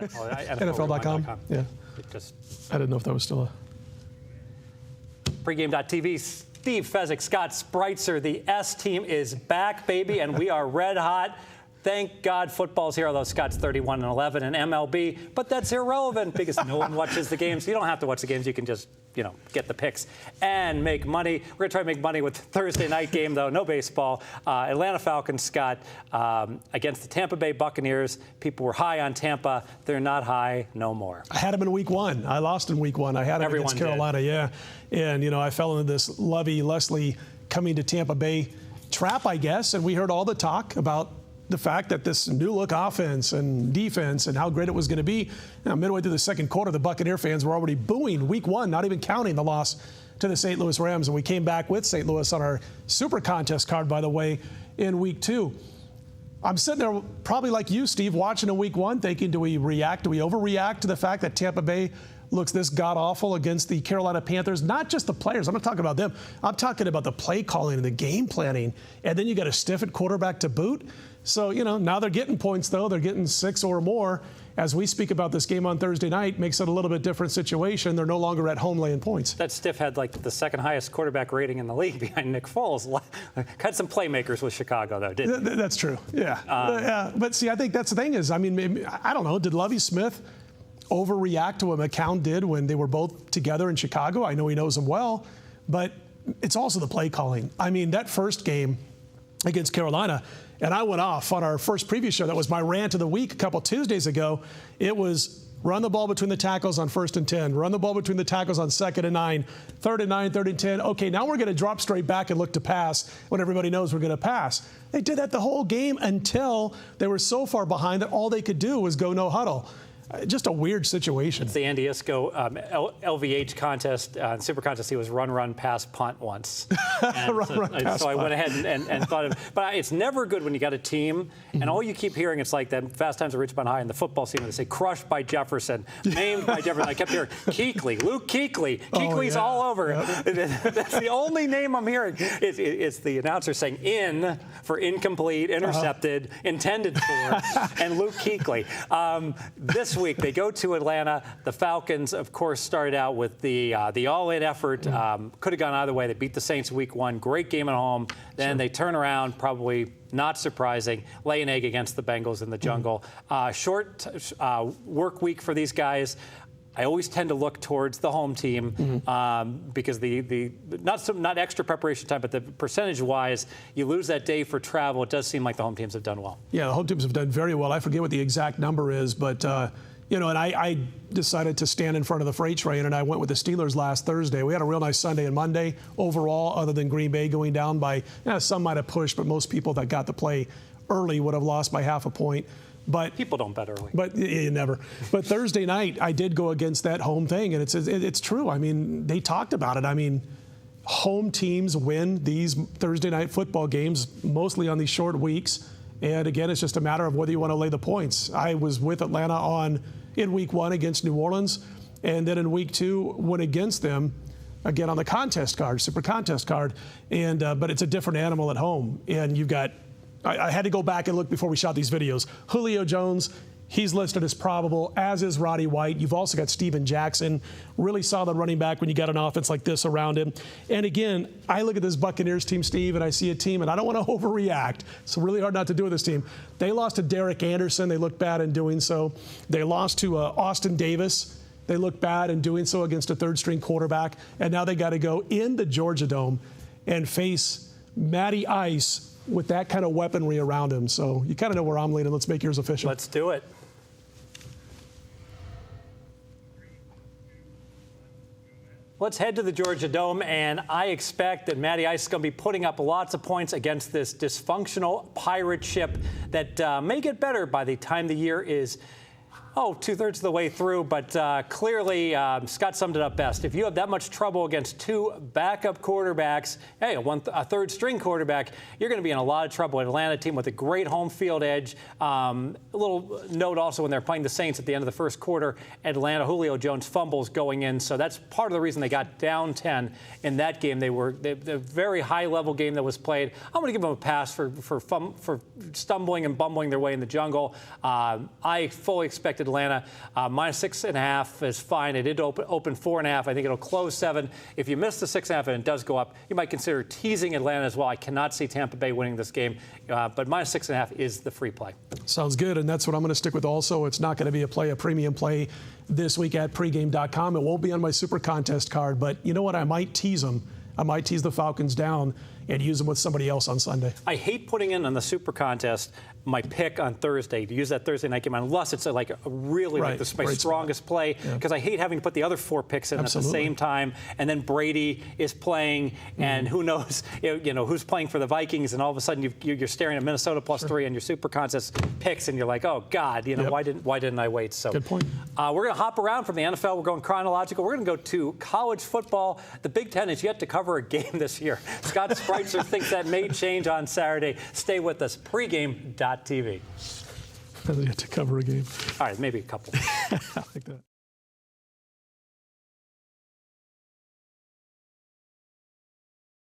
NFL.com. Yeah. I didn't know if that was still a... Pregame.tv, Steve Fezzik, Scott Spreitzer. The S team is back, baby, and we are red hot. Thank God football's here, although Scott's 31-11 in MLB. But that's irrelevant because no one watches the games. You don't have to watch the games. You can just, get the picks and make money. We're going to try to make money with the Thursday night game, though. No baseball. Atlanta Falcons, Scott, against the Tampa Bay Buccaneers. People were high on Tampa. They're not high no more. I had them in week one. I lost in week one. I had them against Carolina, yeah. And, I fell into this Lovey, Leslie coming to Tampa Bay trap, I guess. And we heard all the talk about the fact that this new look offense and defense and how great it was going to be. Midway through the second quarter, the Buccaneer fans were already booing week one, not even counting the loss to the St. Louis Rams. And we came back with St. Louis on our super contest card, by the way, in week two. I'm sitting there probably like you, Steve, watching in week one, thinking, do we overreact to the fact that Tampa Bay looks this god-awful against the Carolina Panthers? Not just the players. I'm not talking about them. I'm talking about the play calling and the game planning. And then you got a stiff at quarterback to boot. So, now they're getting points, though. They're getting 6 or more. As we speak about this game on Thursday night, makes it a little bit different situation. They're no longer at home laying points. That stiff had the second highest quarteback rating in the league behind Nick Foles. Had some playmakers with Chicago, though, didn't he? That's true, yeah. But see, I think that's the thing is, maybe, I don't know, did Lovie Smith overreact to what McCown did when they were both together in Chicago? I know he knows him well, but it's also the play calling. That first game against Carolina, and I went off on our first preview show. That was my rant of the week a couple Tuesdays ago. It was run the ball between the tackles on 1st and 10, run the ball between the tackles on 2nd and 9, 3rd and 9, 3rd and 10. Okay, now we're going to drop straight back and look to pass when everybody knows we're going to pass. They did that the whole game until they were so far behind that all they could do was go no huddle. Just a weird situation. It's the Andy Isco LVH contest, super contest. He was run, pass, punt once. So I went ahead and thought of, but it's never good when you got a team and all you keep hearing, it's like that Fast Times at Ridgemont High in the football scene where they say crushed by Jefferson, maimed by Jefferson. I kept hearing Kuechly, Luke Kuechly. Kuechly's all over. That's the only name I'm hearing. It's the announcer saying in for incomplete, intercepted, intended for, and Luke Kuechly. This week they go to Atlanta. The Falcons, of course, started out with the all-in effort. Could have gone either way. They beat the Saints week one. Great game at home. Then they turn around, probably not surprising, lay an egg against the Bengals in the jungle. Short work week for these guys. I always tend to look towards the home team because the not extra preparation time, but the percentage-wise, you lose that day for travel. It does seem like the home teams have done well. Yeah, the home teams have done very well. I forget what the exact number is, but and I decided to stand in front of the freight train, and I went with the Steelers last Thursday. We had a real nice Sunday and Monday overall, other than Green Bay going down by, some might have pushed, but most people that got to play early would have lost by half a point. But people don't bet early. But never. But Thursday night, I did go against that home thing, and it's true. They talked about it. Home teams win these Thursday night football games, mostly on these short weeks. And again, it's just a matter of whether you want to lay the points. I was with Atlanta in week one against New Orleans, and then in week two went against them again on the contest card, super contest card. And but it's a different animal at home, and you've got. I had to go back and look before we shot these videos. Julio Jones, he's listed as probable, as is Roddy White. You've also got Steven Jackson, really solid running back when you got an offense like this around him. And again, I look at this Buccaneers team, Steve, and I see a team, and I don't want to overreact. It's really hard not to do with this team. They lost to Derek Anderson. They looked bad in doing so. They lost to Austin Davis. They looked bad in doing so against a third-string quarterback. And now they got to go in the Georgia Dome and face Matty Ice with that kind of weaponry around him. So you kind of know where I'm leaning. Let's make yours official. Let's do it. Let's head to the Georgia Dome, and I expect that Matty Ice is going to be putting up lots of points against this dysfunctional pirate ship that may get better by the time the year is two-thirds of the way through, but clearly Scott summed it up best. If you have that much trouble against two backup quarterbacks, a third-string quarterback, you're going to be in a lot of trouble. An Atlanta team with a great home field edge. A little note also when they're playing the Saints at the end of the first quarter, Atlanta, Julio Jones fumbles going in, so that's part of the reason they got down 10 in that game. The very high-level game that was played. I'm going to give them a pass for stumbling and bumbling their way in the jungle. I fully expect expect Atlanta. -6.5 is fine. It did open 4.5. I think it'll close 7. If you miss the 6.5 and it does go up, you might consider teasing Atlanta as well. I cannot see Tampa Bay winning this game, but -6.5 is the free play. Sounds good, and that's what I'm going to stick with also. It's not going to be a premium play this week at pregame.com. It won't be on my super contest card, but you know what? I might tease them. I might tease the Falcons down and use them with somebody else on Sunday. I hate putting in on the super contest my pick on Thursday to use that Thursday night game unless it's like a really right. my strongest play, because I hate having to put the other 4 picks in at the same time, and then Brady is playing, and who knows who's playing for the Vikings, and all of a sudden you're staring at Minnesota +3 and your super contest picks, and you're like, oh God, why didn't I wait? So good point. We're going to hop around from the NFL. We're going chronological. We're going to go to college football. The Big Ten is yet to cover a game this year. Scott Spreitzer thinks that may change on Saturday. Stay with us. Pregame.tv. Yet to cover a game. All right, maybe a couple. I like that.